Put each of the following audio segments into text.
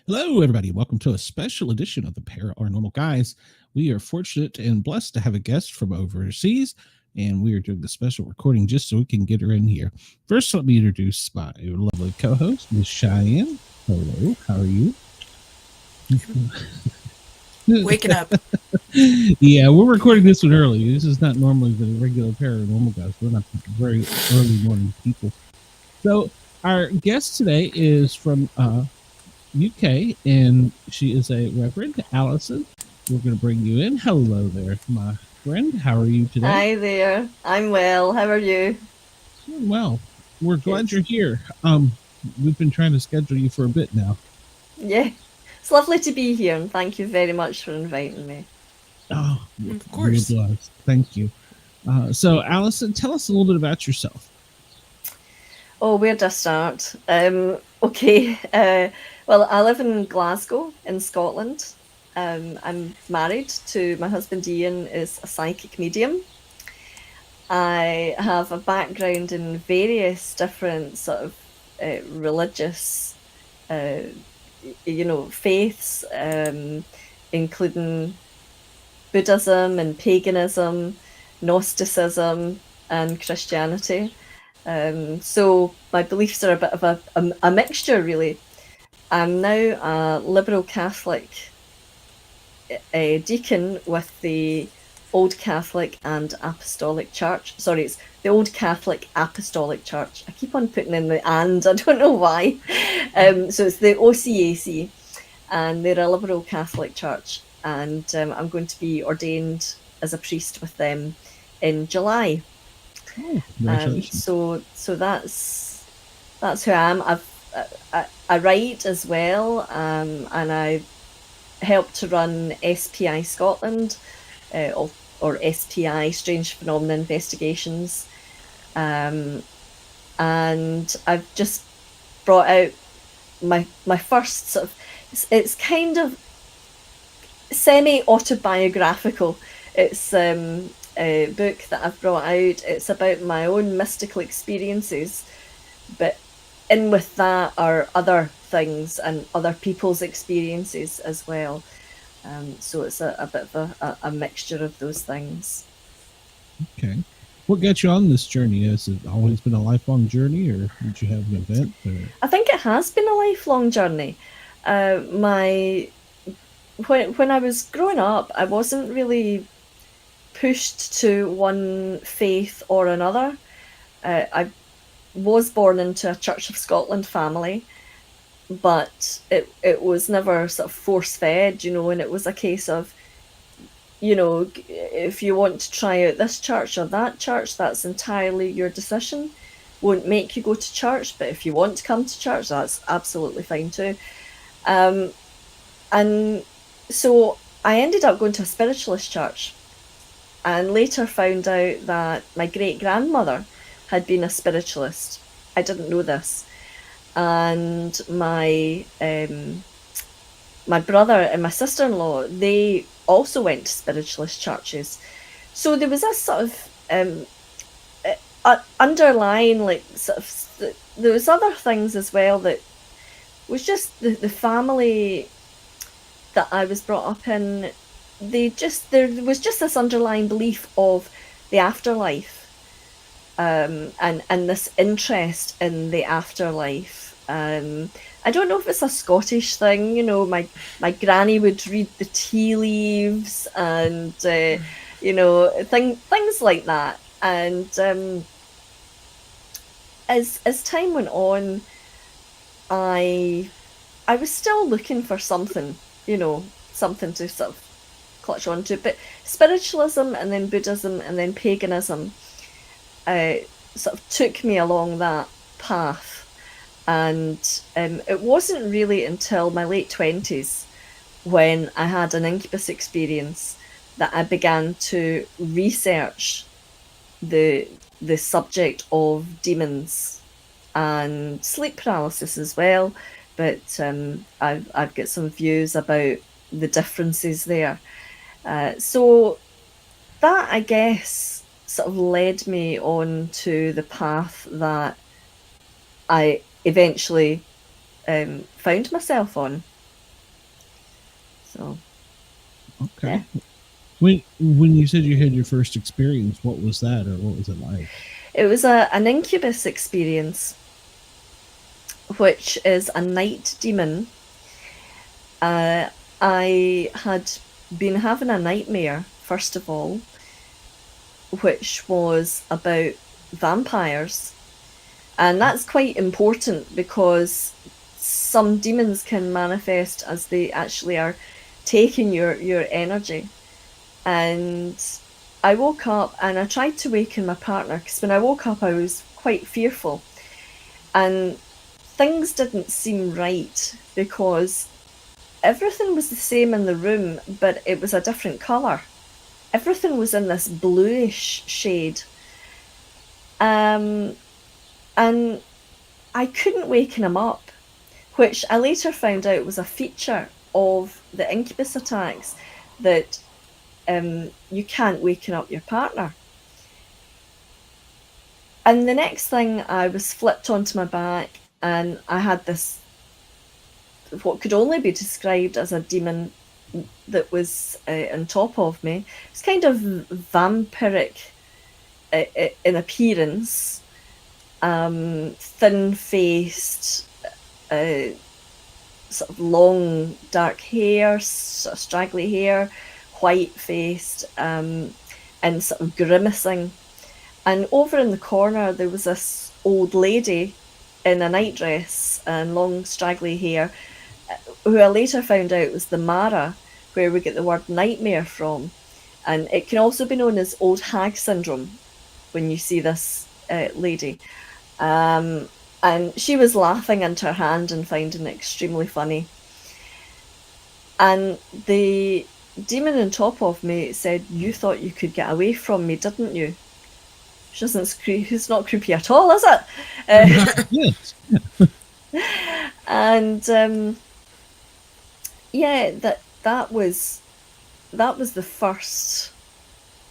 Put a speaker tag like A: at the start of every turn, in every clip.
A: Hello, everybody. Welcome to a special edition of the Paranormal Guyz. We are fortunate and blessed to have a guest from overseas, and we are doing the special recording just so we can get her in here. First, let me introduce my lovely co-host, Miss Cheyenne. Hello, how are you?
B: Waking up.
A: Yeah, we're recording this one early. This is not normally the regular Paranormal Guyz. We're not very early morning people. So, our guest today is from UK, and she is a Reverend Alyson. We're going to bring you in. Hello there, my friend. How are you today?
C: Hi there. I'm well. How are you?
A: Doing well. We're glad you're here. We've been trying to schedule you for a bit now.
C: Yeah, it's lovely to be here, and thank you very much for inviting me.
A: Oh,
B: of course.
A: Thank you. So, Allison, tell us a little bit about yourself.
C: Oh, where do I start? Okay. Well, I live in Glasgow in Scotland. I'm married to my husband Ian, is a psychic medium. I have a background in various different sort of religious, faiths, including Buddhism and Paganism, Gnosticism, and Christianity. So my beliefs are a bit of a mixture, really. I'm now a liberal Catholic deacon with the Old Catholic and Apostolic Church. Sorry, it's the Old Catholic Apostolic Church. I keep on putting in the and, I don't know why. So it's the OCAC, and they're a liberal Catholic church. And I'm going to be ordained as a priest with them in July.
A: Oh, congratulations.
C: So that's who I am. I write as well, and I help to run SPI Scotland, or SPI, Strange Phenomena Investigations, and I've just brought out my first sort of, it's kind of semi-autobiographical. It's a book that I've brought out. It's about my own mystical experiences, but in with that are other things and other people's experiences as well. So it's a bit of a mixture of those things.
A: Okay. What got you on this journey? Has it always been a lifelong journey, or did you have an event?
C: I think it has been a lifelong journey. When I was growing up, I wasn't really pushed to one faith or another. I was born into a Church of Scotland family, but it was never sort of force-fed, and it was a case of, if you want to try out this church or that church, that's entirely your decision. Won't make you go to church, but if you want to come to church, that's absolutely fine too. And so I ended up going to a spiritualist church, and later found out that my great-grandmother had been a spiritualist. I didn't know this. And my brother and my sister-in-law, they also went to spiritualist churches. So there was a sort of underlying, there was other things as well that was just the family that I was brought up in. There was just this underlying belief of the afterlife, and this interest in the afterlife. I don't know if it's a Scottish thing, my granny would read the tea leaves and, things like that. And as time went on, I was still looking for something. something to sort of clutch onto. But spiritualism and then Buddhism and then paganism sort of took me along that path. And it wasn't really until my late 20s when I had an Incubus experience that I began to research the subject of demons and sleep paralysis as well. But I've got some views about the differences there. So that, I guess, sort of led me on to the path that I eventually found myself on. So,
A: Okay.
C: yeah.
A: When you said you had your first experience, what was that, or what was it like?
C: It was an Incubus experience, which is a night demon. I had been having a nightmare, first of all, which was about vampires. And that's quite important because some demons can manifest as they actually are taking your energy. And I woke up and I tried to waken my partner, because when I woke up I was quite fearful. And things didn't seem right because everything was the same in the room, but it was a different colour. Everything was in this bluish shade. And I couldn't waken him up, which I later found out was a feature of the Incubus attacks, that you can't waken up your partner. And the next thing, I was flipped onto my back and I had this, what could only be described as a demon that was on top of me. It's kind of vampiric in appearance, thin-faced, sort of long dark hair, sort of straggly hair, white-faced, and sort of grimacing. And over in the corner there was this old lady in a nightdress and long straggly hair, who I later found out was the Mara, where we get the word nightmare from. And it can also be known as old hag syndrome when you see this lady. And she was laughing into her hand and finding it extremely funny. And the demon on top of me said, "You thought you could get away from me, didn't you?" Which isn't it's not creepy at all, is it?
A: Yes.
C: And yeah, that was the first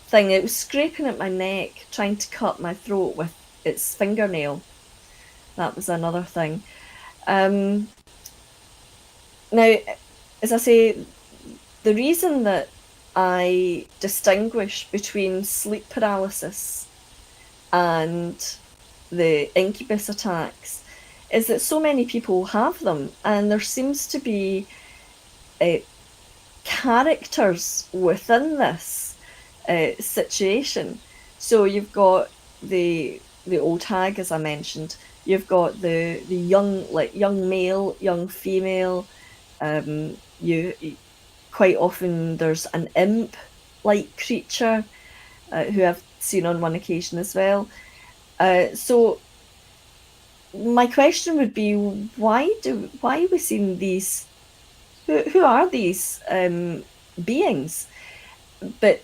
C: thing. It was scraping at my neck, trying to cut my throat with its fingernail. That was another thing. Now, as I say, the reason that I distinguish between sleep paralysis and the Incubus attacks is that so many people have them, and there seems to be characters within this situation. So you've got the old hag, as I mentioned. You've got the young male, young female. You quite often there's an imp-like creature who I've seen on one occasion as well. So my question would be, why are we seeing these? Who are these beings? But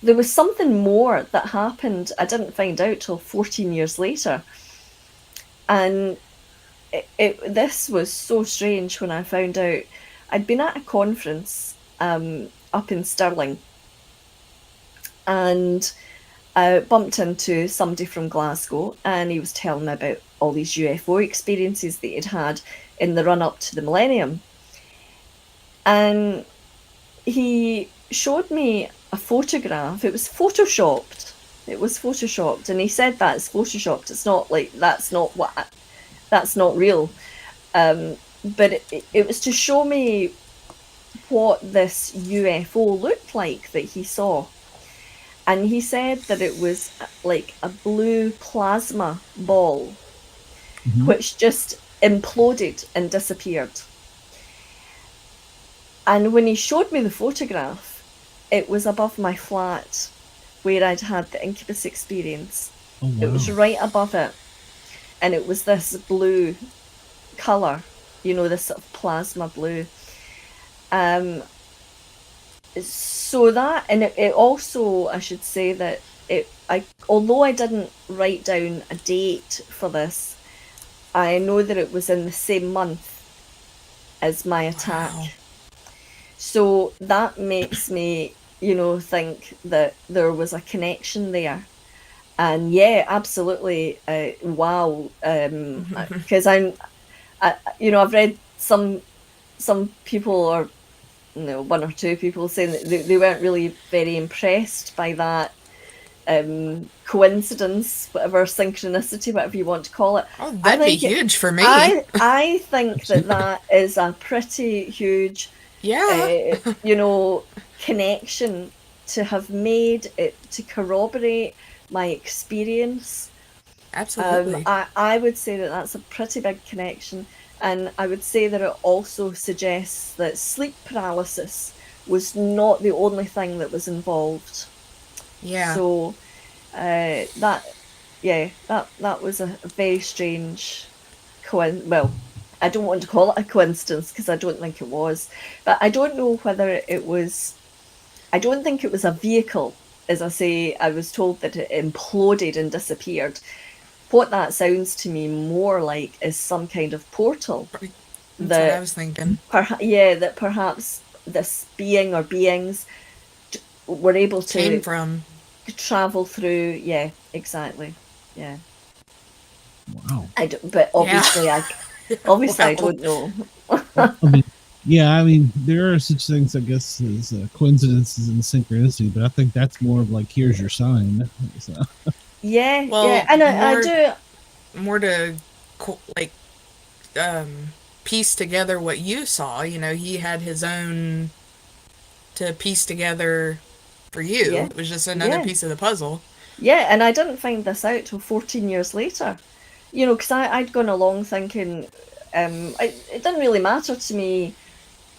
C: there was something more that happened. I didn't find out till 14 years later. And this was so strange when I found out. I'd been at a conference up in Stirling, and I bumped into somebody from Glasgow, and he was telling me about all these UFO experiences that he'd had in the run-up to the millennium. And he showed me a photograph. It was photoshopped. And he said that it's photoshopped. It's not like that's not real. But it was to show me what this UFO looked like that he saw. And he said that it was like a blue plasma ball, which just imploded and disappeared. And when he showed me the photograph, it was above my flat where I'd had the Incubus experience.
A: Oh, wow.
C: It was right above it. And it was this blue colour, you know, this sort of plasma blue. So that, and it also, I should say that although I didn't write down a date for this, I know that it was in the same month as my attack.
B: Wow.
C: So that makes me, you know, think that there was a connection there. And yeah, absolutely. Wow. Because you know, I've read some people, or you know, one or two people saying that they weren't really very impressed by that coincidence, whatever, synchronicity, whatever you want to call it.
B: Oh, that'd be huge for me.
C: I think that is a pretty huge,
B: yeah,
C: you know, connection to have made it, to corroborate my experience.
B: absolutely.
C: I would say that that's a pretty big connection, and I would say that it also suggests that sleep paralysis was not the only thing that was involved.
B: Yeah.
C: So that was a very strange well, I don't want to call it a coincidence because I don't think it was, but I don't know whether it was. I don't think it was a vehicle. As I say, I was told that it imploded and disappeared. What that sounds to me more like is some kind of portal.
B: That's what I was thinking.
C: That perhaps this being or beings were able to
B: came from
C: travel through. Yeah, exactly. Yeah.
A: Wow.
C: But obviously,
B: Yeah.
C: obviously I don't know.
A: I mean, there are such things, I guess, as coincidences and synchronicity, but I think that's more of like, here's your sign. So.
C: Yeah,
B: Well,
C: yeah, and I do.
B: More to like piece together what you saw. You know, he had his own to piece together for you.
C: Yeah.
B: It was just another piece of the puzzle.
C: Yeah, and I didn't find this out till 14 years later. You know, because I'd gone along thinking it didn't really matter to me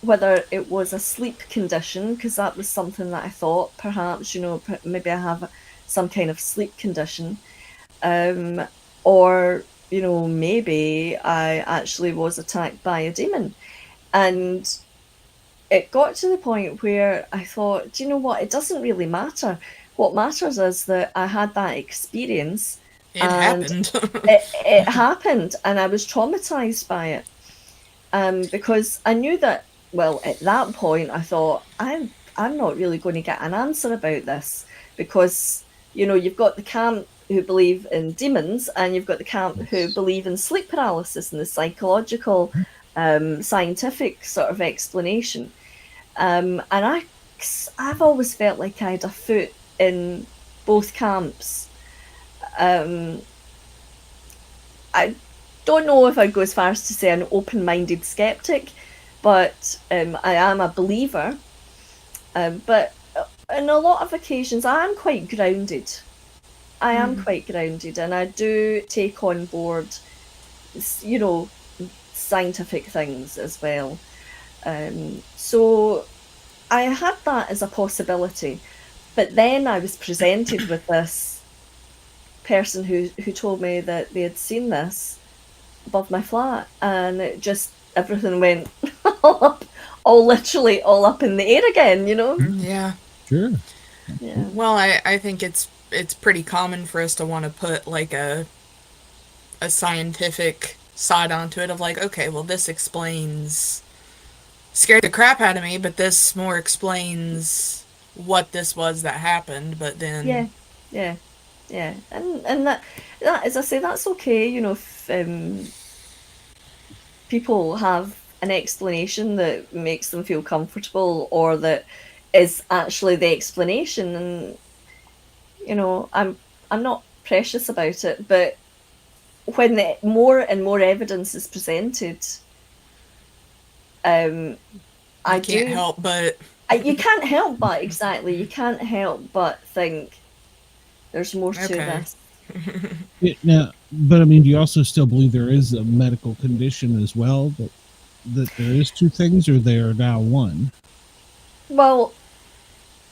C: whether it was a sleep condition, because that was something that I thought perhaps, you know, maybe I have some kind of sleep condition, or, you know, maybe I actually was attacked by a demon. And it got to the point where I thought, do you know what, it doesn't really matter. What matters is that I had that experience.
B: It happened.
C: it happened, and I was traumatized by it, because I knew that. Well, at that point, I thought I'm not really going to get an answer about this, because you know, you've got the camp who believe in demons, and you've got the camp who believe in sleep paralysis and the psychological, scientific sort of explanation. And I've always felt like I had a foot in both camps. I don't know if I'd go as far as to say an open-minded skeptic, but I am a believer. But on a lot of occasions, I am quite grounded. I am quite grounded, and I do take on board, you know, scientific things as well. So I had that as a possibility, but then I was presented with this person who told me that they had seen this above my flat, and it just, everything went literally all up in the air again, you know?
B: Yeah.
A: Sure.
C: Yeah.
B: Well, I think it's pretty common for us to want to put like a scientific side onto it of like, okay, well, this scared the crap out of me, but this more explains what this was that happened. But then
C: yeah, and that as I say, that's okay, you know, if people have an explanation that makes them feel comfortable, or that is actually the explanation, and you know, I'm not precious about it, but when more and more evidence is presented,
B: you can't help but
C: you can't help but exactly, you can't help but think there's more to this.
A: Now, but I mean, do you also still believe there is a medical condition as well? But that there is two things, or they are now one?
C: Well,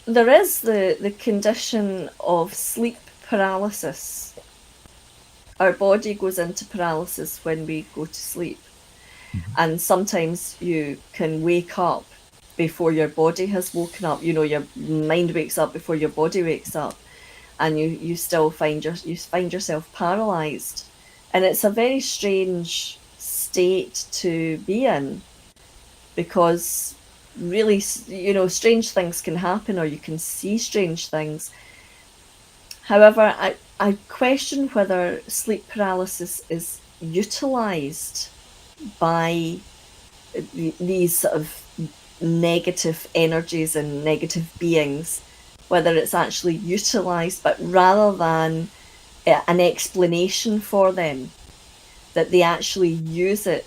C: there is the condition of sleep paralysis. Our body goes into paralysis when we go to sleep. And sometimes you can wake up before your body has woken up. You know, your mind wakes up before your body wakes up, and you still find yourself paralyzed. And it's a very strange state to be in, because really, you know, strange things can happen, or you can see strange things. However, I question whether sleep paralysis is utilized by these sort of negative energies and negative beings, whether it's actually utilized, but rather than an explanation for them, that they actually use it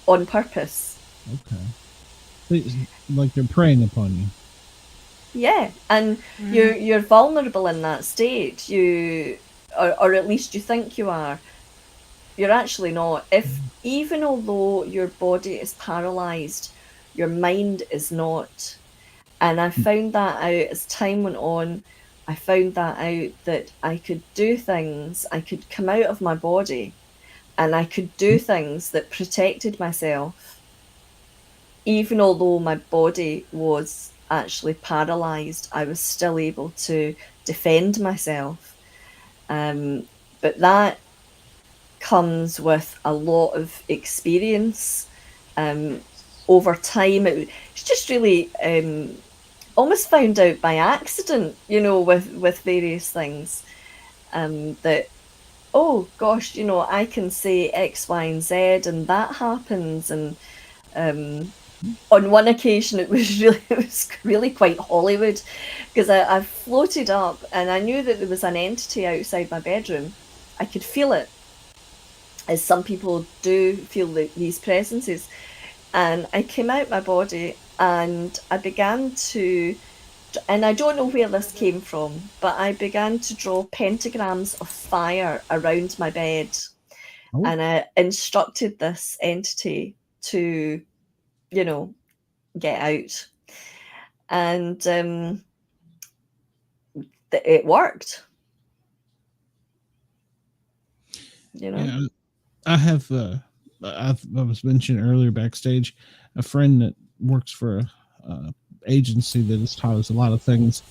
C: on purpose.
A: Okay. Like they're preying upon you.
C: Yeah, and you're vulnerable in that state. Or at least you think you are. You're actually not. Even although your body is paralyzed, your mind is not. And I found that out as time went on. I found that out that I could do things. I could come out of my body, and I could do things that protected myself, even although my body was actually paralyzed. I was still able to defend myself. But that comes with a lot of experience. Over time, it's just really almost found out by accident, you know, with various things, that, oh gosh, you know, I can say X, Y, and Z, and that happens. And on one occasion, it was really quite Hollywood, because I floated up and I knew that there was an entity outside my bedroom. I could feel it, as some people do feel these presences. And I came out my body and I began to, and I don't know where this came from, but I began to draw pentagrams of fire around my bed.
A: Oh.
C: And I instructed this entity to, you know, get out. And it worked. You know?
A: Yeah, I have, I was mentioning earlier backstage, a friend that works for a agency that has taught us a lot of things.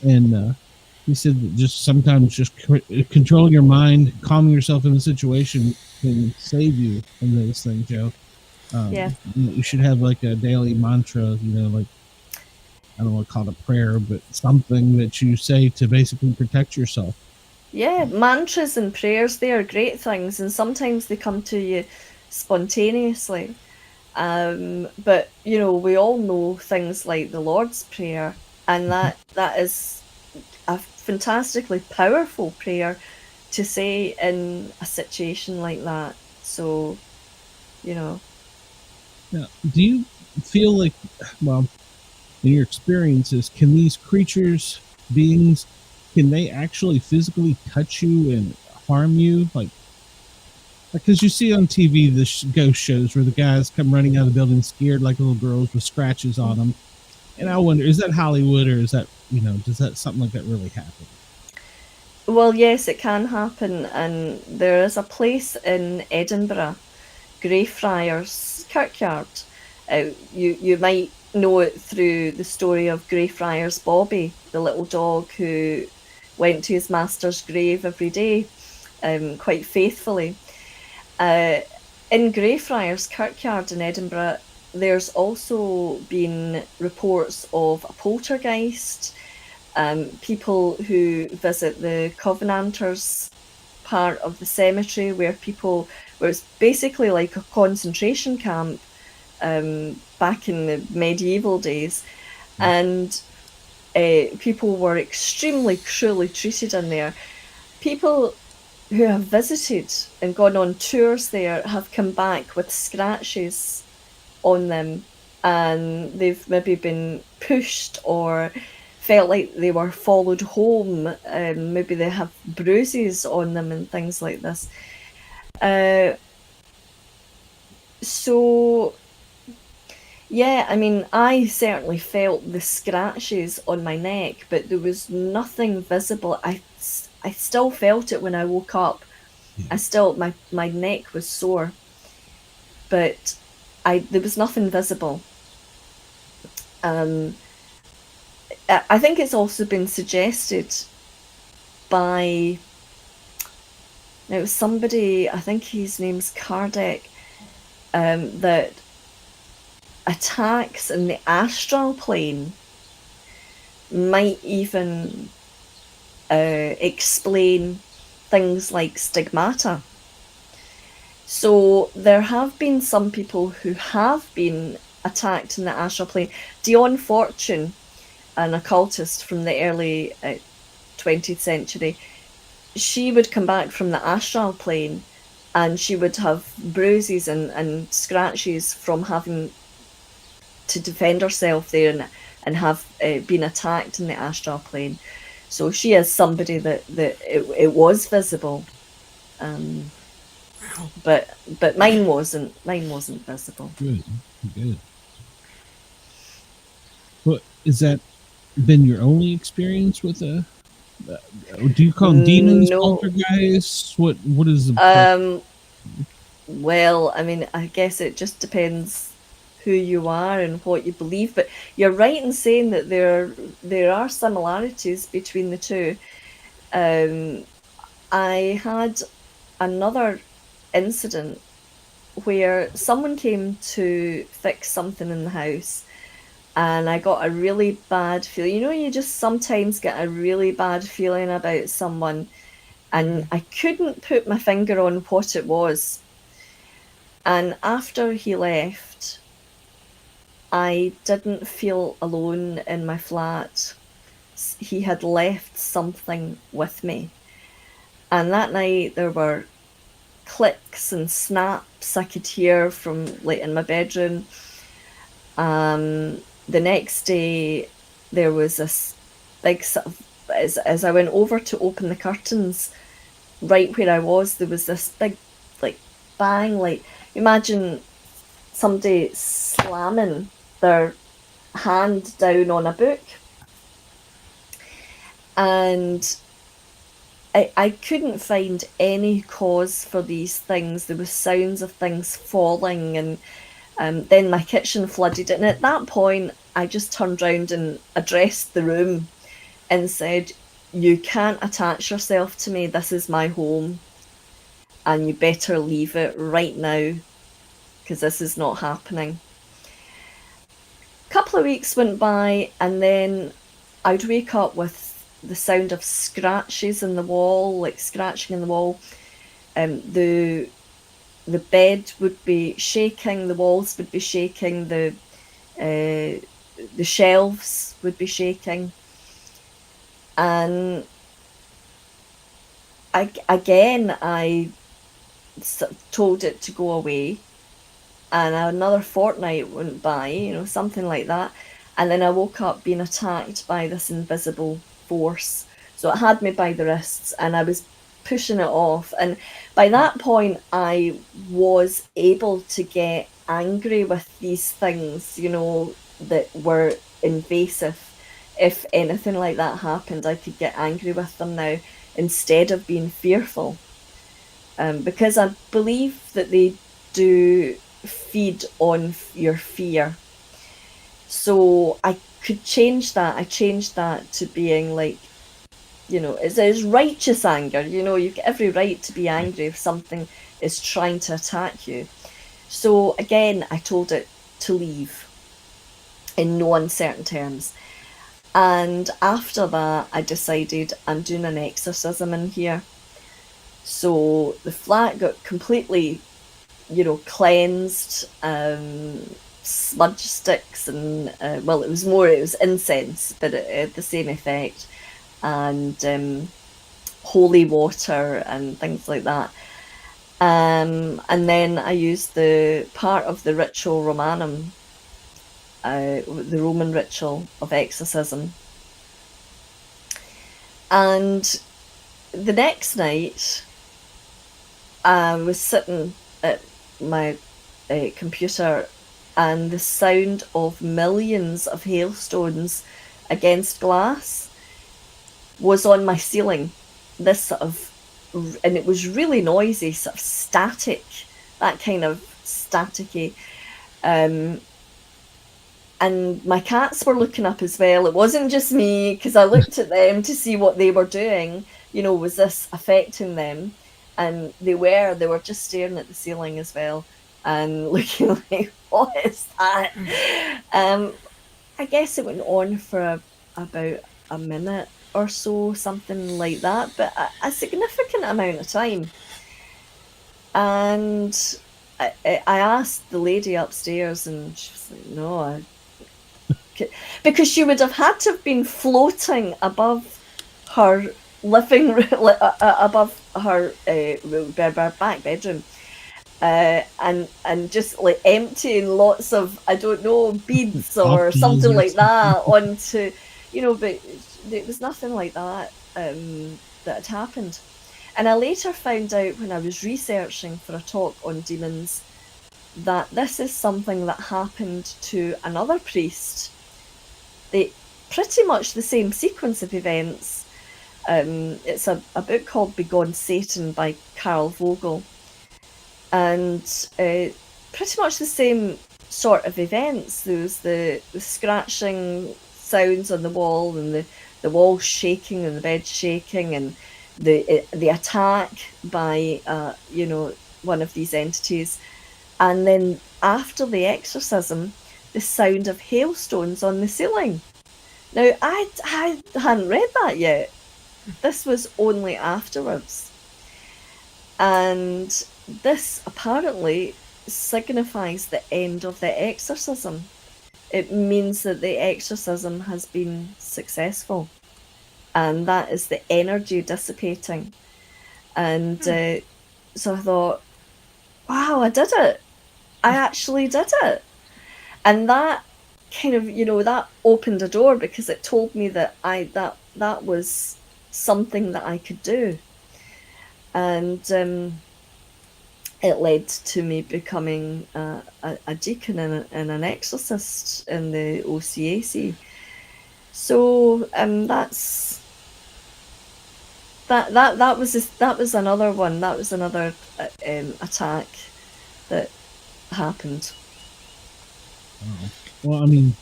A: And he said that just sometimes just controlling your mind, calming yourself in a situation can save you from those things, Joe.
C: Yeah.
A: You should have like a daily mantra, you know, like, I don't want to call it a prayer, but something that you say to basically protect yourself.
C: Yeah, mantras and prayers, they are great things, and sometimes they come to you spontaneously. But, you know, we all know things like the Lord's Prayer, and that is a fantastically powerful prayer to say in a situation like that. So, you know.
A: Now, do you feel like, well, in your experiences, can these creatures, beings, can they actually physically touch you and harm you? Like, because you see on TV the ghost shows where the guys come running out of the building scared like little girls with scratches on them. And I wonder, is that Hollywood, or is that, you know, does that something like that really happen?
C: Well, yes, it can happen. And there is a place in Edinburgh, Greyfriars Kirkyard. You might know it through the story of Greyfriars Bobby, the little dog who went to his master's grave every day, quite faithfully. In Greyfriars Kirkyard in Edinburgh, there's also been reports of a poltergeist, people who visit the Covenanters part of the cemetery where it's basically like a concentration camp back in the medieval days. And people were extremely cruelly treated in there. People who have visited and gone on tours there have come back with scratches on them, and they've maybe been pushed or felt like they were followed home. Maybe they have bruises on them and things like this. So, yeah, I mean, I certainly felt the scratches on my neck, but there was nothing visible. I still felt it when I woke up. My neck was sore, but there was nothing visible. I think it's also been suggested by, now somebody, I think his name's Kardec, that attacks in the astral plane might even explain things like stigmata. So there have been some people who have been attacked in the astral plane. Dion Fortune, an occultist from the early 20th century, she would come back from the astral plane and she would have bruises and scratches from having to defend herself there and have been attacked in the astral plane. So she is somebody that it was visible, but mine wasn't visible.
A: Good. But is that been your only experience with a? Do you call them demons,
C: No.
A: poltergeists? What is the?
C: Well, I mean, I guess it just depends who you are and what you believe. But you're right in saying that there are similarities between the two. I had another incident where someone came to fix something in the house, and I got a really bad feeling. You know, you just sometimes get a really bad feeling about someone, and I couldn't put my finger on what it was. And after he left, I didn't feel alone in my flat. He had left something with me. And that night there were clicks and snaps I could hear from like in my bedroom. The next day there was this big sort of, as I went over to open the curtains, right where I was, there was this big like bang, like imagine somebody slamming their hand down on a book. And I couldn't find any cause for these things. There was sounds of things falling, and then my kitchen flooded. And at that point, I just turned round and addressed the room and said, "You can't attach yourself to me. This is my home. And you better leave it right now, because this is not happening." A couple of weeks went by, and then I'd wake up with the sound of scratches in the wall, like scratching in the wall. The bed would be shaking, the walls would be shaking, the shelves would be shaking. And I told it to go away, and another fortnight went by, something like that, and then I woke up being attacked by this invisible force. So it had me by the wrists, and I was pushing it off, and by that point I was able to get angry with these things, that were invasive. If anything like that happened, I could get angry with them now instead of being fearful, because I believe that they do feed on your fear. So I could change that. I changed that to being like, it's righteous anger. You've got every right to be angry if something is trying to attack you. So again, I told it to leave in no uncertain terms. And after that, I decided I'm doing an exorcism in here. So the flat got completely, cleansed, smudge sticks, and it was incense, but it had the same effect, and holy water and things like that. And then I used the part of the ritual Romanum, the Roman ritual of exorcism. And the next night, I was sitting at my computer, and the sound of millions of hailstones against glass was on my ceiling. This sort of, and it was really noisy, sort of static, that kind of staticky. And my cats were looking up as well. It wasn't just me, because I looked at them to see what they were doing. You know, was this affecting them? And they were just staring at the ceiling as well and looking like, what is that? I guess it went on for about a minute or so, something like that, but a significant amount of time. And I asked the lady upstairs, and she was like, no, because she would have had to have been floating above her living room, above her back bedroom, and just like emptying lots of, I don't know, beads or something like that onto, you know, but it was nothing like that that had happened. And I later found out, when I was researching for a talk on demons, that this is something that happened to another priest. They pretty much the same sequence of events. It's a book called Begone Satan by Carl Vogel, and pretty much the same sort of events. There was the scratching sounds on the wall, and the wall shaking and the bed shaking, and the attack by one of these entities. And then after the exorcism, the sound of hailstones on the ceiling. Now, I hadn't read that yet. This was only afterwards. And this apparently signifies the end of the exorcism. It means that the exorcism has been successful. And that is the energy dissipating. And so I thought, wow, I did it. I actually did it. And that kind of, that opened a door, because it told me that that was something that I could do. And it led to me becoming a deacon and an exorcist in the OCAC. So that was another one. That was another attack that happened.
A: Wow. Well, I mean,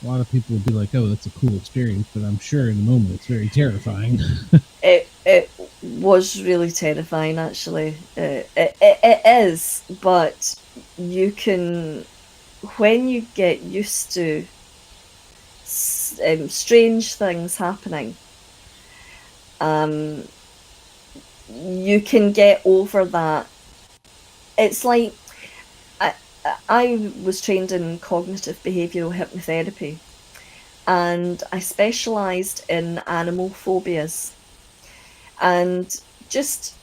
A: a lot of people would be like, "Oh, that's a cool experience," but I'm sure in the moment it's very terrifying.
C: It was really terrifying, actually. It is, but you can, when you get used to strange things happening, you can get over that. It's like, I was trained in cognitive behavioural hypnotherapy, and I specialised in animal phobias. And just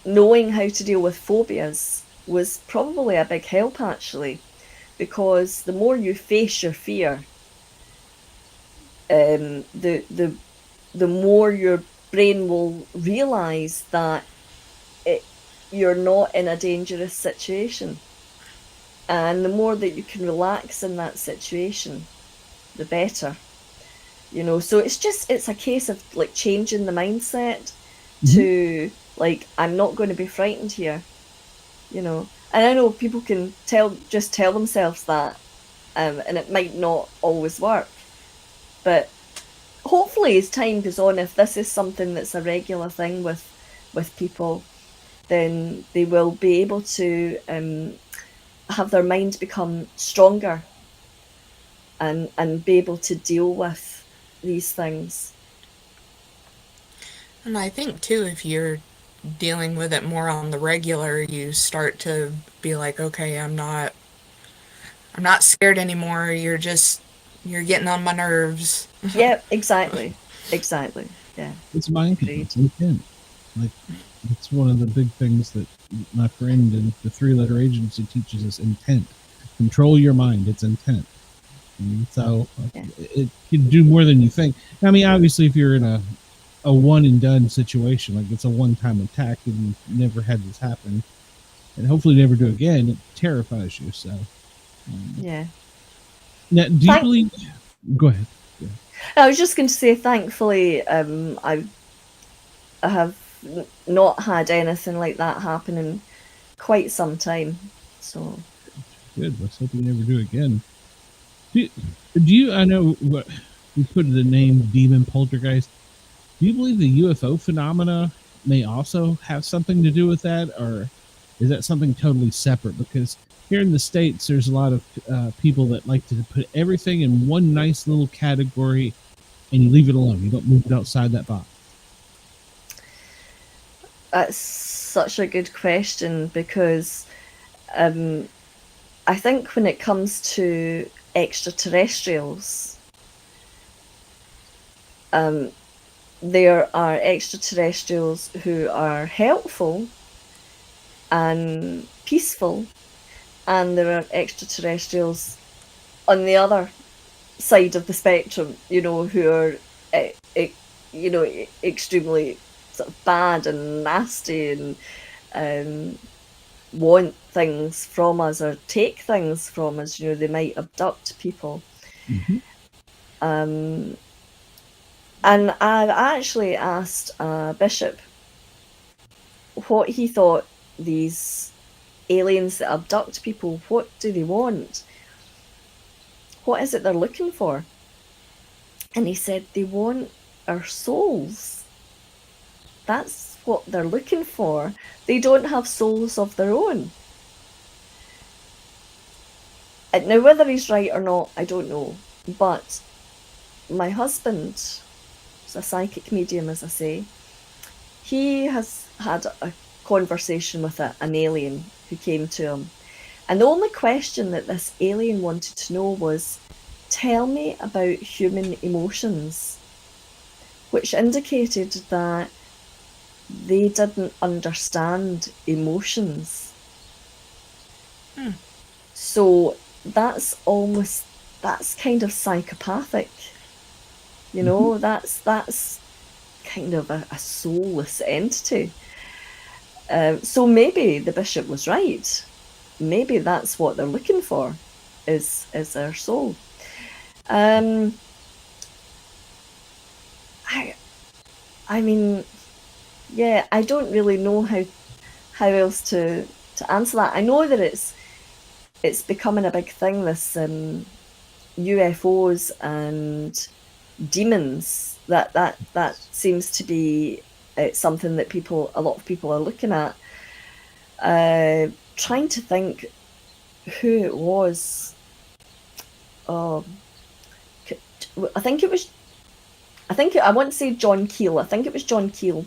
C: knowing how to deal with phobias was probably a big help, actually, because the more you face your fear, the more your brain will realise that you're not in a dangerous situation. And the more that you can relax in that situation, the better. So it's a case of like changing the mindset to I'm not going to be frightened here, and I know people can tell themselves that, and it might not always work, but hopefully as time goes on, if this is something that's a regular thing with people, then they will be able to have their mind become stronger and be able to deal with these things.
B: And I think too, if you're dealing with it more on the regular, you start to be like, okay, I'm not scared anymore. You're getting on my nerves.
C: Yeah, exactly. Yeah.
A: It's mind control. It's intent. It's one of the big things that my friend in the 3-letter agency teaches us: intent. Control your mind. It's intent. And so it can do more than you think. I mean, obviously, if you're in a one and done situation, like it's a one-time attack and you've never had this happen, and hopefully never do again, it terrifies you. So,
C: Yeah.
A: now, do you believe? Go ahead.
C: I was just going to say, thankfully, I have not had anything like that happen in quite some time. So
A: good. Let's hope we never do again. Do you? I know what we put the name demon poltergeist. Do you believe the UFO phenomena may also have something to do with that, or is that something totally separate? Because here in the States, there's a lot of people that like to put everything in one nice little category, and you leave it alone. You don't move it outside that box.
C: that's such a good question, because I think when it comes to extraterrestrials, there are extraterrestrials who are helpful and peaceful, and there are extraterrestrials on the other side of the spectrum, who are extremely sort of bad and nasty, and want things from us or take things from us. They might abduct people. And I actually asked a bishop what he thought these aliens that abduct people, what do they want? What is it they're looking for? And he said they want our souls. That's what they're looking for. They don't have souls of their own. Now, whether he's right or not, I don't know. But my husband is a psychic medium, as I say. He has had a conversation with an alien who came to him. And the only question that this alien wanted to know was, tell me about human emotions, which indicated that they didn't understand emotions. So that's kind of psychopathic. That's kind of a soulless entity. So maybe the bishop was right. Maybe that's what they're looking for, is their soul. I mean, yeah, I don't really know how else to answer that. I know that it's becoming a big thing, this UFOs and demons. That seems to be something that a lot of people are looking at. Trying to think who it was. I want to say John Keel. I think it was John Keel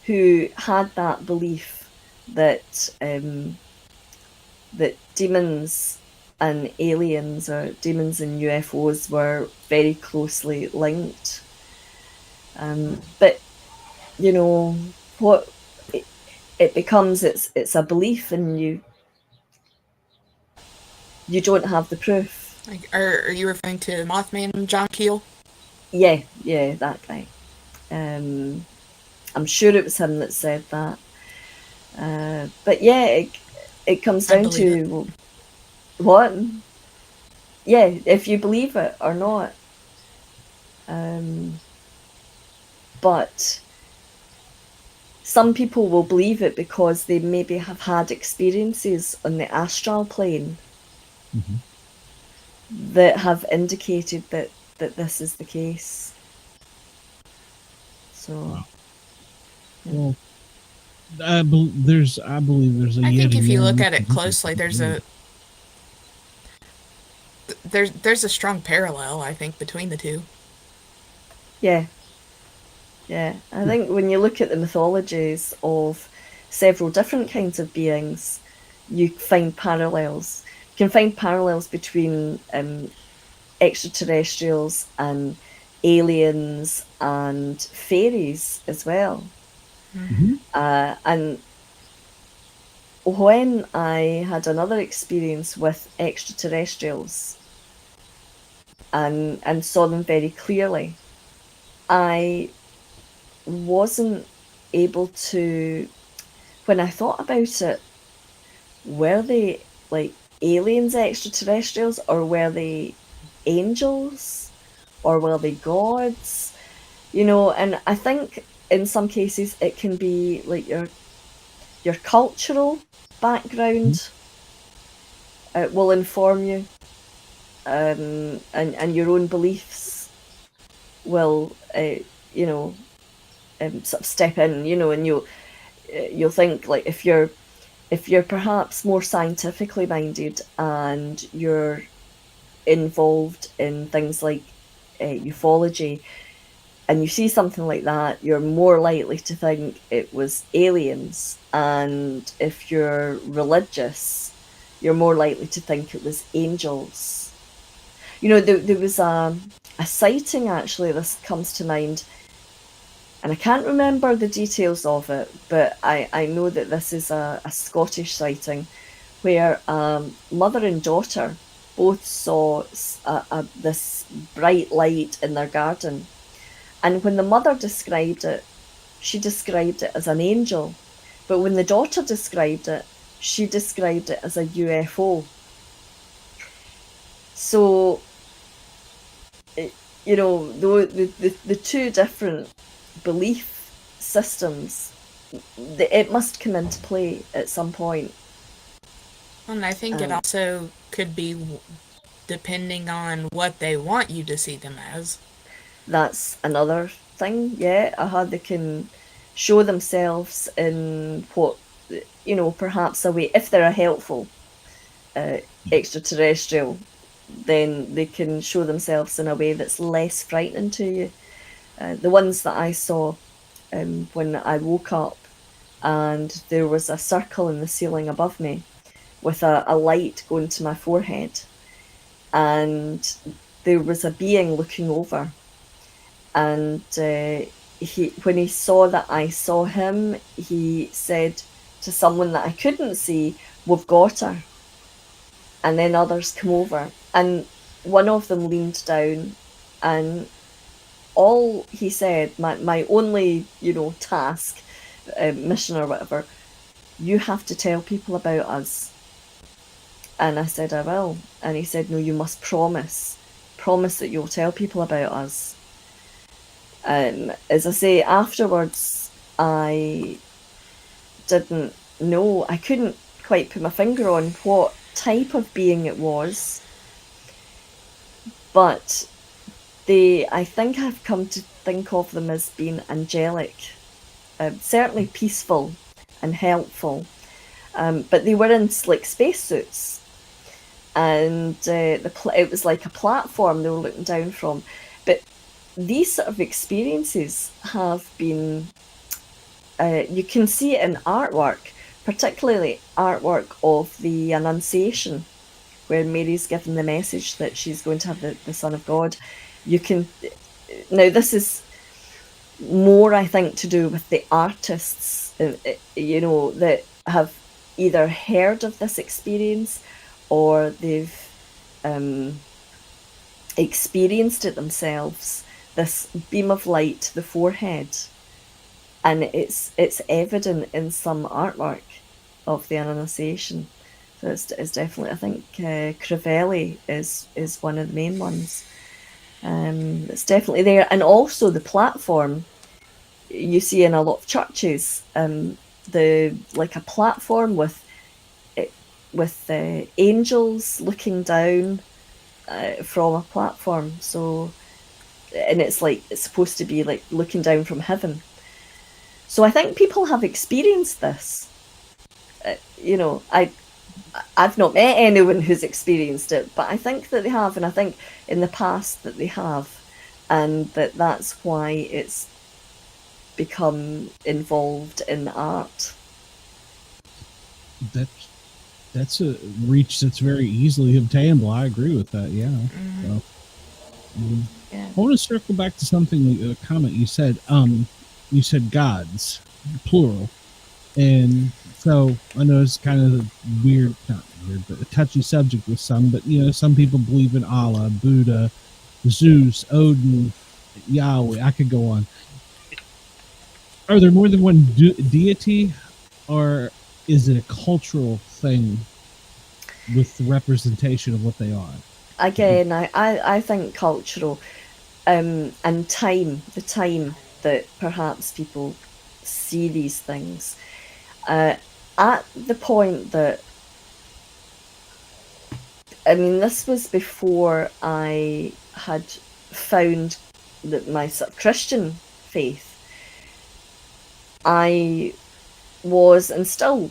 C: who had that belief that that demons and aliens, or demons and UFOs, were very closely linked. But what it becomes, it's a belief, and you don't have the proof.
B: Like, are you referring to Mothman John Keel?
C: Yeah, that guy. I'm sure it was him that said that. But yeah, it comes down to what? Yeah, if you believe it or not. But some people will believe it because they maybe have had experiences on the astral plane that have indicated that this is the case. So,
A: wow. Well, I believe there's
B: I think if you look at it closely, there's a strong parallel, I think, between the two.
C: Yeah. I think when you look at the mythologies of several different kinds of beings, you find parallels. You can find parallels between extraterrestrials and aliens and fairies as well. And when I had another experience with extraterrestrials and saw them very clearly, I wasn't able to, when I thought about it, were they like aliens, extraterrestrials, or were they angels, or were they gods? And I think in some cases it can be like your cultural background will inform you, and your own beliefs will sort of step in, and you'll think, like, if you're perhaps more scientifically minded and you're involved in things like ufology, and you see something like that, you're more likely to think it was aliens. And if you're religious, you're more likely to think it was angels. There was a sighting, actually, this comes to mind, and I can't remember the details of it, but I know that this is a Scottish sighting where mother and daughter both saw this bright light in their garden. And when the mother described it, she described it as an angel. But when the daughter described it, she described it as a UFO. So, the two different belief systems, it must come into play at some point.
B: And I think it also could be depending on what they want you to see them as.
C: That's another thing, yeah. They can show themselves in what, perhaps a way, if they're a helpful extraterrestrial, then they can show themselves in a way that's less frightening to you. The ones that I saw when I woke up, and there was a circle in the ceiling above me with a light going to my forehead, and there was a being looking over. And when he saw that I saw him, he said to someone that I couldn't see, "We've got her." And then others come over, and one of them leaned down, and all he said, my only task, mission or whatever, "You have to tell people about us." And I said, "I will." And he said, "No, you must promise that you'll tell people about us." As I say, afterwards, I didn't know. I couldn't quite put my finger on what type of being it was. But I think I've come to think of them as being angelic, certainly peaceful and helpful. But they were in slick spacesuits, and it was like a platform they were looking down from. But these sort of experiences have been, you can see it in artwork, particularly artwork of the Annunciation, where Mary's given the message that she's going to have the Son of God. Now this is more, I think, to do with the artists, that have either heard of this experience or they've experienced it themselves. This beam of light to the forehead, and it's evident in some artwork of the Annunciation. So it's definitely, I think, Crivelli is one of the main ones. It's definitely there, and also the platform you see in a lot of churches. Like a platform with angels looking down from a platform. So. And it's supposed to be like looking down from heaven. So I think people have experienced this. I've not met anyone who's experienced it, but I think that they have, and I think in the past that they have, and that's why it's become involved in art.
A: That's a reach that's very easily obtainable. I agree with that. Yeah.
B: Mm-hmm.
A: So, yeah. I want to circle back to something, a comment you said. You said gods, plural, and so I know it's kind of a not weird, but a touchy subject with some. But some people believe in Allah, Buddha, Zeus, Odin, Yahweh. I could go on. Are there more than one deity, or is it a cultural thing with the representation of what they are?
C: Again, I think cultural, and time, the time that perhaps people see these things. At the point that, I mean, this was before I had found my sort of Christian faith. I was, and still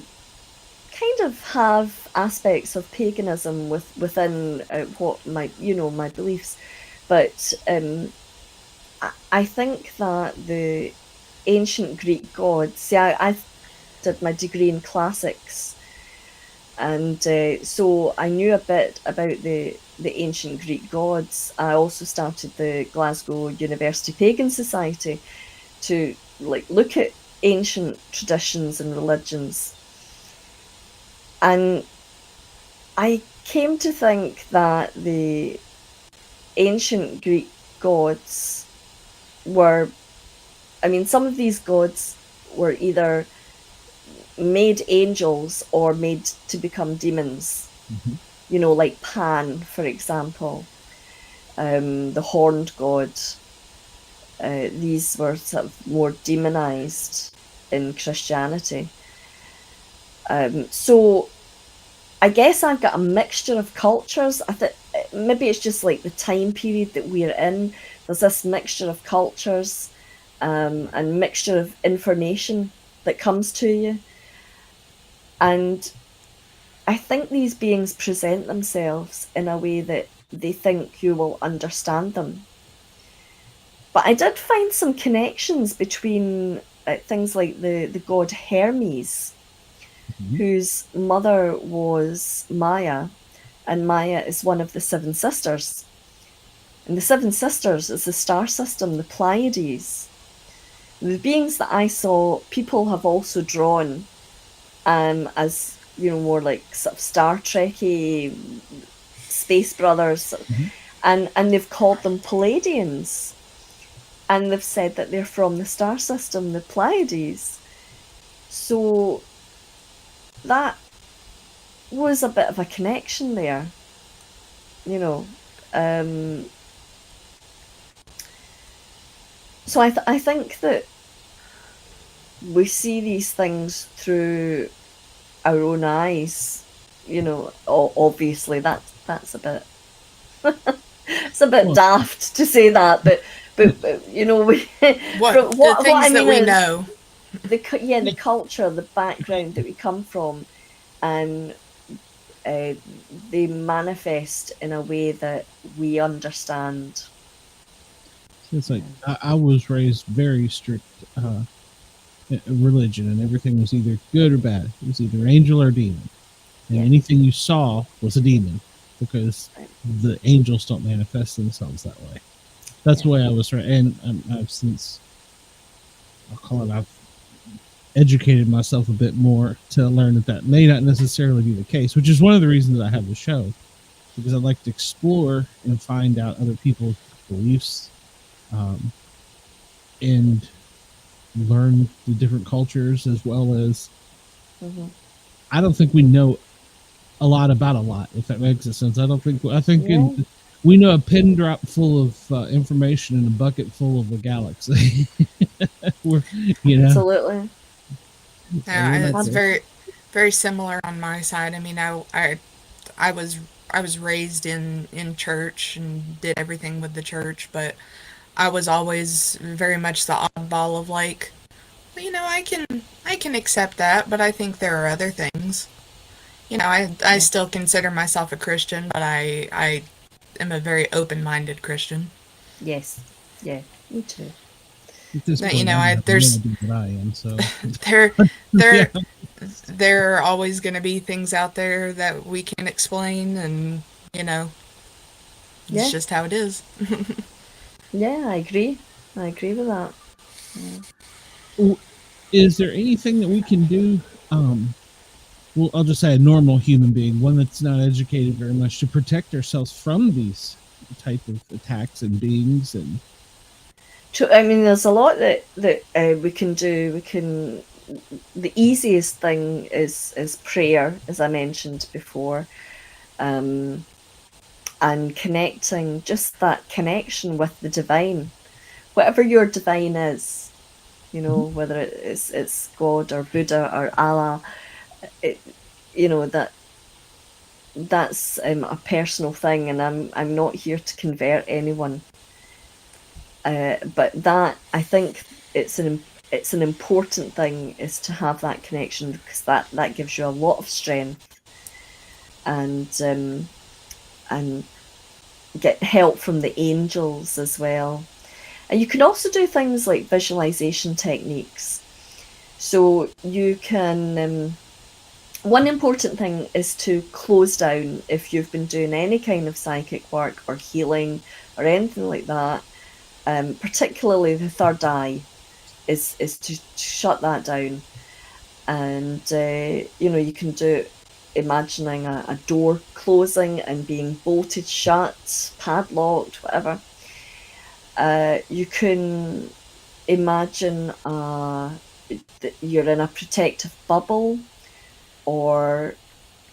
C: kind of have, aspects of paganism within what my beliefs, but I think that the ancient Greek gods. See, I did my degree in classics, and so I knew a bit about the ancient Greek gods. I also started the Glasgow University Pagan Society to look at ancient traditions and religions. And I came to think that the ancient Greek gods were, I mean, some of these gods were either made angels or made to become demons. You know, like Pan, for example, the horned god. These were sort of more demonized in Christianity. So I guess I've got a mixture of cultures. I think maybe it's just like the time period that we're in. There's this mixture of cultures, and mixture of information that comes to you. And I think these beings present themselves in a way that they think you will understand them. But I did find some connections between things like the god Hermes, whose mother was Maya, and Maya is one of the seven sisters. And the seven sisters is the star system, the Pleiades. The beings that I saw, people have also drawn as, you know, more like sort of Star Trek-y, Space Brothers, and they've called them Palladians. And they've said that they're from the star system, the Pleiades. So that was a bit of a connection there, you know. So I think that we see these things through our own eyes, you know. Obviously that's a bit it's a bit daft to say that, but you know, we
B: what things I mean that we know,
C: the culture, the background that we come from, and they manifest in a way that we understand.
A: It's like I was raised very strict religion, and everything was either good or bad. It was either angel or demon, and anything you saw was a demon, because the angels don't manifest themselves that way. That's the way I was raised, and I've since, I've educated myself a bit more to learn that may not necessarily be the case, which is one of the reasons that I have the show, because I like to explore and find out other people's beliefs, and learn the different cultures, as well as I don't think we know a lot about a lot, if that makes sense. I think we know a pin drop full of information in a bucket full of a galaxy. You know?
C: Absolutely.
B: Yeah, it's very, very similar on my side. I mean, I was raised in church and did everything with the church, but I was always very much the oddball of like, well, you know, I can accept that, but I think there are other things. You know, I still consider myself a Christian, but I am a very open-minded Christian.
C: Yes. Yeah, me too.
B: But, you know, there's
A: I am, so.
B: there are always going to be things out there that we can't explain, and, you know, it's just how it is.
C: Yeah, I agree with that.
A: Is there anything that we can do, well, I'll just say a normal human being, one that's not educated very much, to protect ourselves from these type of attacks and beings? And
C: I mean, there's a lot that we can do. We can the easiest thing is prayer, as I mentioned before, and connecting, just that connection with the divine, whatever your divine is, you know, whether it's God or Buddha or Allah, you know, that's a personal thing, and I'm not here to convert anyone. But that, I think it's an important thing, is to have that connection, because that gives you a lot of strength, and get help from the angels as well. And you can also do things like visualization techniques. So you can, one important thing is to close down, if you've been doing any kind of psychic work or healing or anything like that, particularly the third eye, is to shut that down. And you know, you can do it imagining a door closing and being bolted shut, padlocked, whatever. You can imagine that you're in a protective bubble, or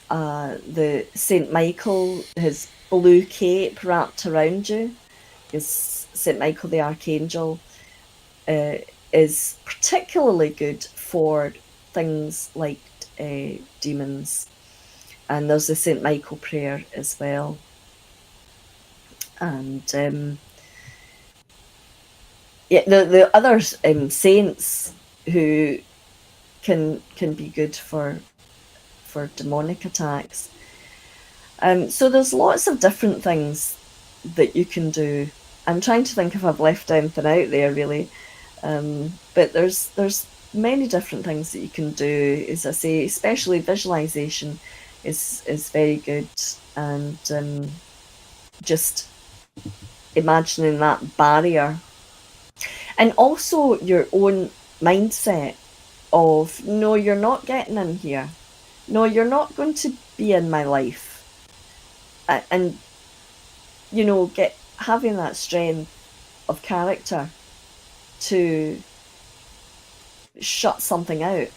C: the Saint Michael, his blue cape wrapped around you, because Saint Michael the Archangel is particularly good for things like demons. And there's the Saint Michael prayer as well. And yeah, the other saints who can be good for demonic attacks. So there's lots of different things that you can do. I'm trying to think if I've left anything out there, really. But there's many different things that you can do. As I say, especially visualization is very good, and just imagining that barrier, and also your own mindset of, no, you're not getting in here, no, you're not going to be in my life, and you know, having that strength of character to shut something out.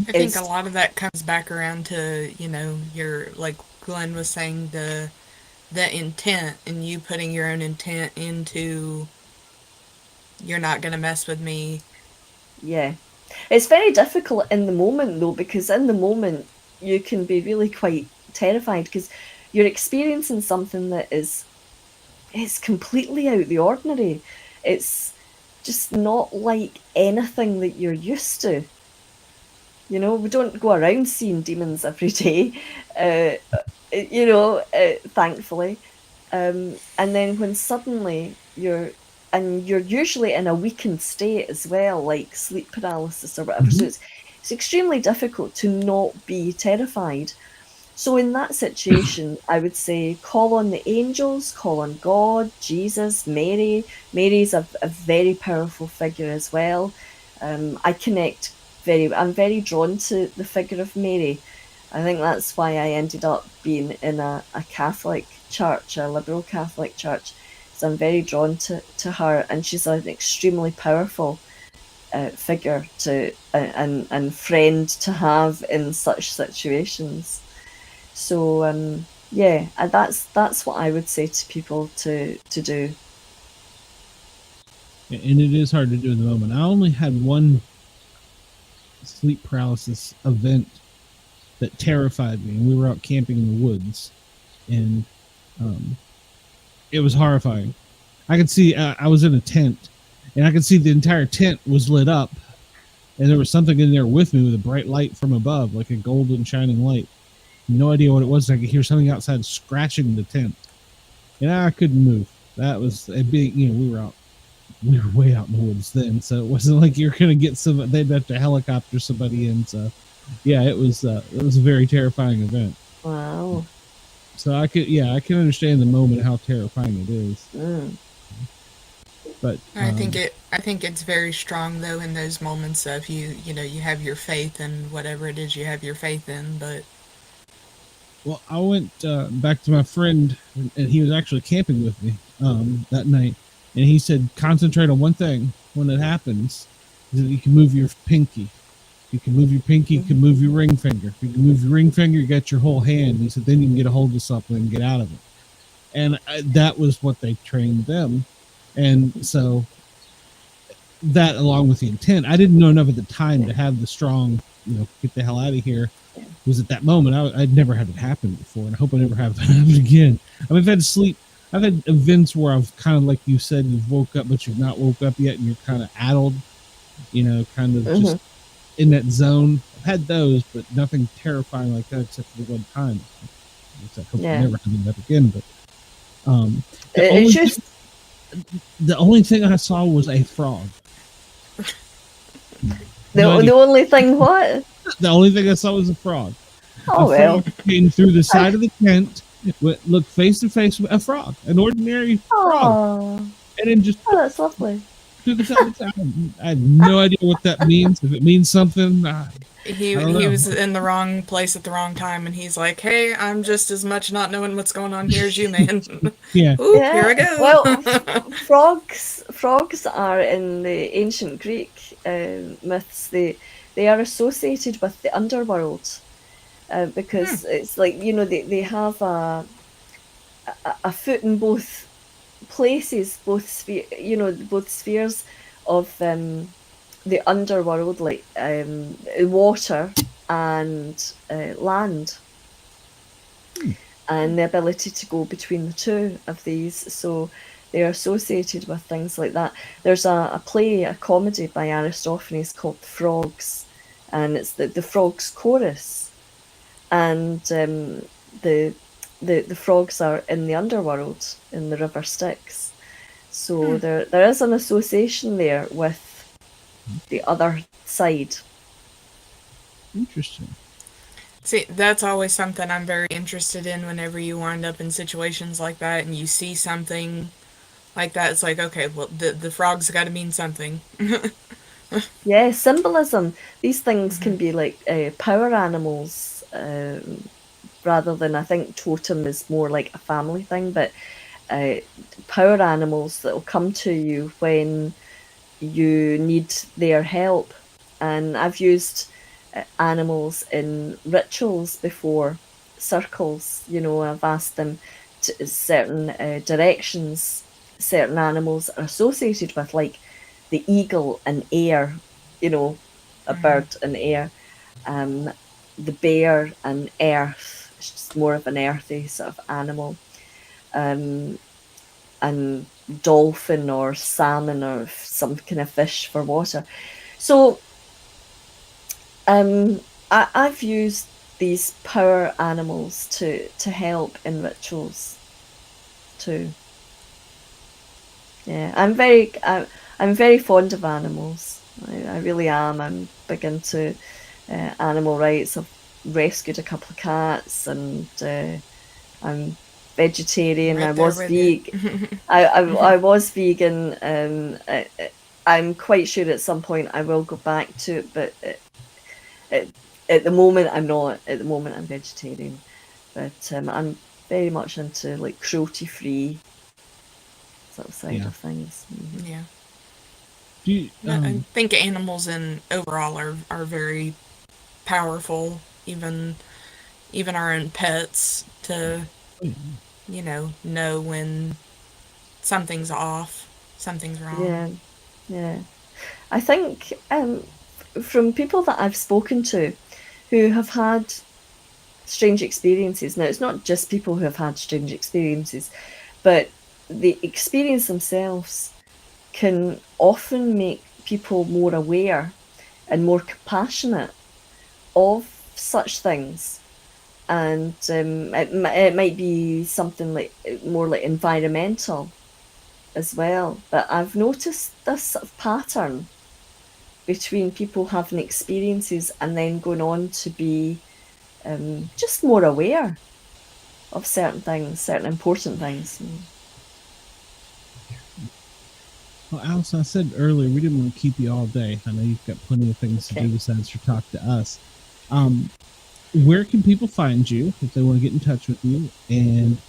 B: I think a lot of that comes back around to, you know, your, like Glenn was saying, the intent, and you putting your own intent into, you're not going to mess with me.
C: Yeah. It's very difficult in the moment, though, because in the moment you can be really quite terrified, because you're experiencing something that is completely out of the ordinary. It's just not like anything that you're used to. You know, we don't go around seeing demons every day, you know, thankfully. And then when suddenly you're usually in a weakened state as well, like sleep paralysis or whatever. So it's extremely difficult to not be terrified. So in that situation, I would say call on the angels, call on God, Jesus, Mary. Mary's a very powerful figure as well. I'm very drawn to the figure of Mary. I think that's why I ended up being in a Catholic church, a liberal Catholic church. So I'm very drawn to her, and she's an extremely powerful figure and friend to have in such situations. So yeah, that's what I would say to people to do.
A: And it is hard to do in the moment. I only had one sleep paralysis event that terrified me, and we were out camping in the woods, and it was horrifying. I could see, I was in a tent, and I could see the entire tent was lit up, and there was something in there with me with a bright light from above, like a golden shining light. No idea what it was. I could hear something outside scratching the tent, and I couldn't move. That was a big, you know, we were way out in the woods then, so it wasn't like you're gonna get they'd have to helicopter somebody in. So yeah, it was a very terrifying event.
C: Wow.
A: So I can understand the moment how terrifying it is. But
B: I think it's very strong, though, in those moments of you know, you have your faith in whatever it is you have your faith in. But
A: well, I went back to my friend, and he was actually camping with me that night, and he said, concentrate on one thing when it happens, You can move your pinky. You can move your pinky, you can move your ring finger. If you can move your ring finger, you got your whole hand. He said, then you can get a hold of something and get out of it. And that was what they trained them. And so that, along with the intent, I didn't know enough at the time to have the strong, get the hell out of here. Was at that moment, I'd never had it happen before. And I hope I never have that happen again. I mean, I've had sleep. I've had events where I've kind of, like you said, you've woke up, but you've not woke up yet. And you're kind of addled, kind of just in that zone. I've had those, but nothing terrifying like that except for the one time. I hope I never have that again. But the only thing I saw was a frog.
C: The only thing what?
A: The only thing I saw was a frog.
C: Oh,
A: frog came through the side of the tent, looked face to face with a frog, an ordinary frog, and then just
C: that's lovely.
A: To the top of the town. I had no idea what that means. If it means something,
B: he was in the wrong place at the wrong time, and he's like, "Hey, I'm just as much not knowing what's going on here as you, man."
A: Yeah.
B: Ooh, here I go.
C: Well, frogs are in the ancient Greek myths. They are associated with the underworld because it's like they have a foot in both places, both spheres of the underworld, like water and land, and the ability to go between the two of these. So they're associated with things like that. There's a comedy by Aristophanes called Frogs, and it's the Frogs Chorus, and the frogs are in the underworld in the river Styx. So there is an association there with the other side.
A: Interesting.
B: See, that's always something I'm very interested in whenever you wind up in situations like that and you see something like that. It's like, okay, well, the frog's got to mean something.
C: Yeah, symbolism. These things can be like power animals, rather than, I think totem is more like a family thing, but power animals that will come to you when you need their help. And I've used animals in rituals before, circles. I've asked them to certain directions certain animals are associated with, like the eagle and air, a bird and air, the bear and earth, it's just more of an earthy sort of animal, and dolphin or salmon or some kind of fish for water. So I've used these power animals to help in rituals too. Yeah, I'm very fond of animals. I really am. I'm big into animal rights. I've rescued a couple of cats, and I'm vegetarian.
B: Right
C: I was
B: vegan.
C: I was vegan. I'm quite sure at some point I will go back to it, but at the moment I'm not. At the moment I'm vegetarian, but I'm very much into like cruelty-free sort of side of things.
B: Yeah.
A: I
B: think animals in overall are very powerful, even our own pets, to know when something's off, something's wrong.
C: Yeah. I think from people that I've spoken to who have had strange experiences, now it's not just people who have had strange experiences, but the experience themselves can often make people more aware and more compassionate of such things. And it might be something like more like environmental as well. But I've noticed this sort of pattern between people having experiences and then going on to be just more aware of certain things, certain important things.
A: Well, Allison, I said earlier we didn't want to keep you all day. I know you've got plenty of things to do besides to talk to us. Where can people find you if they want to get in touch with you, and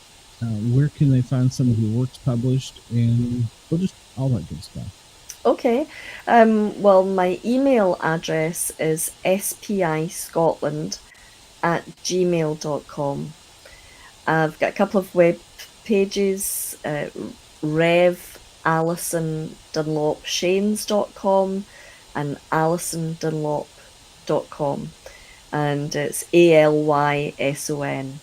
A: where can they find some of your works published, and just all that good stuff?
C: Okay. Well, my email address is spiscotland@gmail.com. I've got a couple of web pages, revalysondunlopshanes.com and allisondunlop.com, and it's ALYSON.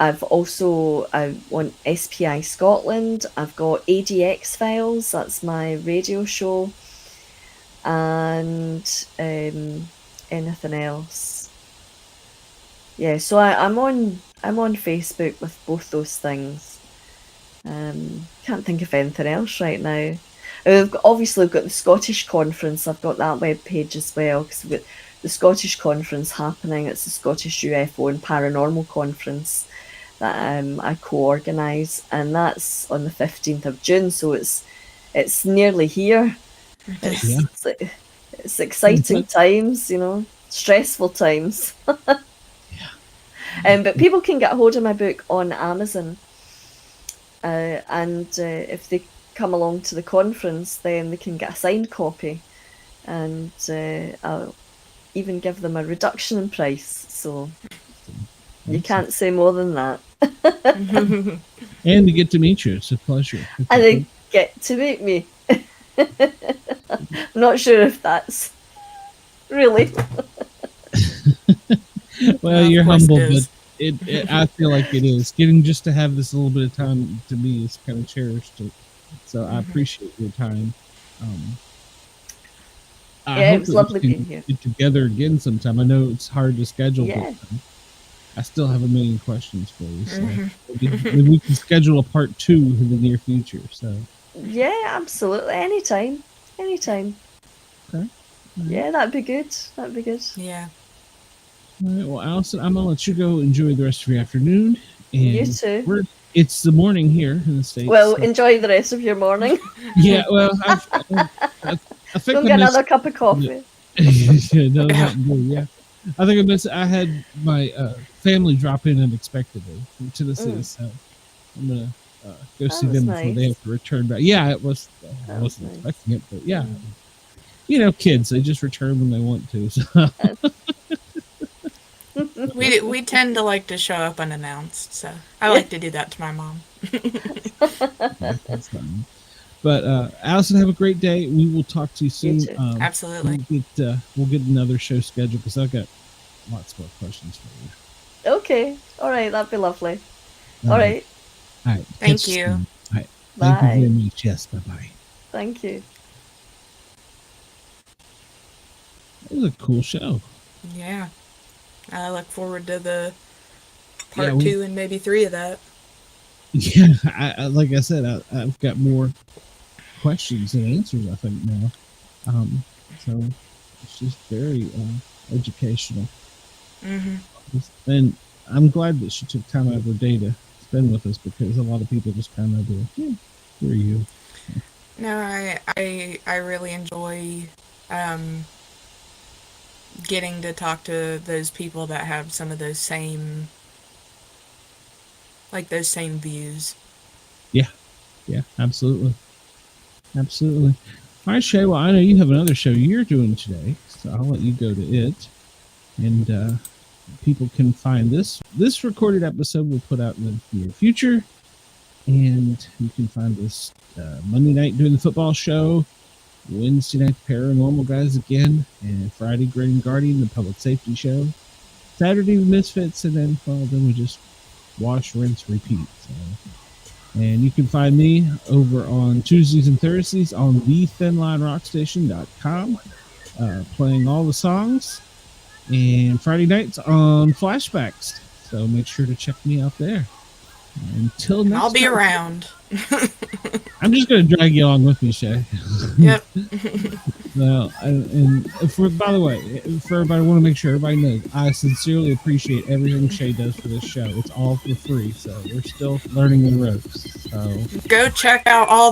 C: I've also, I want SPI Scotland. I've got ADX Files, that's my radio show, and anything else. Yeah, so I'm on Facebook with both those things. Can't think of anything else right now. Obviously, we've got the Scottish Conference. I've got that web page as well, because we've got the Scottish Conference happening. It's the Scottish UFO and Paranormal Conference that I co-organise, and that's on the 15th of June. So it's nearly here. It's exciting times, stressful times. But people can get a hold of my book on Amazon, and if they come along to the conference, then they can get a signed copy, and I'll even give them a reduction in price. So you can't say more than that.
A: And to get to meet you, it's a pleasure.
C: And they get to meet me. I'm not sure if that's really.
A: Well, you're humble, but I feel like it is. Getting just to have this little bit of time to me is kind of cherished. So I appreciate your time. I hope
C: it was lovely being here.
A: Get together again sometime. I know it's hard to schedule, but I still have a million questions for you. So maybe we can schedule a part 2 in the near future. So
C: yeah, absolutely. Anytime.
A: Okay.
C: Yeah, that'd be good.
B: Yeah.
A: All right. Well, Allison, I'm gonna let you go enjoy the rest of your afternoon. And
C: you too.
A: It's the morning here in the States.
C: Well, enjoy the rest of your morning.
A: Yeah. Well, I think
C: Go get another cup of coffee.
A: Yeah. I think I had my family drop in unexpectedly from Tennessee, so I'm gonna go see them before they have to return back. Yeah, it was. I wasn't expecting it, but yeah, kids, they just return when they want to. So.
B: We tend to like to show up unannounced, so I like to do that to my mom.
A: That's fine. But Allison, have a great day. We will talk to you soon.
B: Absolutely.
A: We'll get another show scheduled because I've got lots more questions for you.
C: Okay. All right. That'd be lovely. All right.
A: All right.
B: Thank you.
A: All right.
C: Bye.
A: Thank you very much. Yes. Bye-bye.
C: Thank you.
A: That was a cool show.
B: Yeah. I look forward to the part 2 and maybe 3 of that.
A: Yeah, like I said, I've got more questions and answers, I think, now. So it's just very educational. And I'm glad that she took time out of her day to spend with us, because a lot of people just kind of go, who are you?
B: No, I really enjoy getting to talk to those people that have some of those same views. Yeah, absolutely. All right, Shay, well, I know you have another show you're doing today, so I'll let you go to it, and people can find this recorded episode we'll put out in the near future, and you can find us Monday night doing the football show, Wednesday night Paranormal Guyz again, and Friday Great and Guardian, the public safety show, Saturday the Misfits, and then we just wash, rinse, repeat. So, and you can find me over on Tuesdays and Thursdays on thethinlinerockstation.com, playing all the songs, and Friday nights on Flashbacks. So make sure to check me out there. Until next time. I'll be around.
A: I'm just going to drag you along with me, Shay.
B: Yep.
A: Well, and by the way, for everybody, I want to make sure everybody knows I sincerely appreciate everything Shay does for this show. It's all for free, so we're still learning the ropes. So
B: go check out all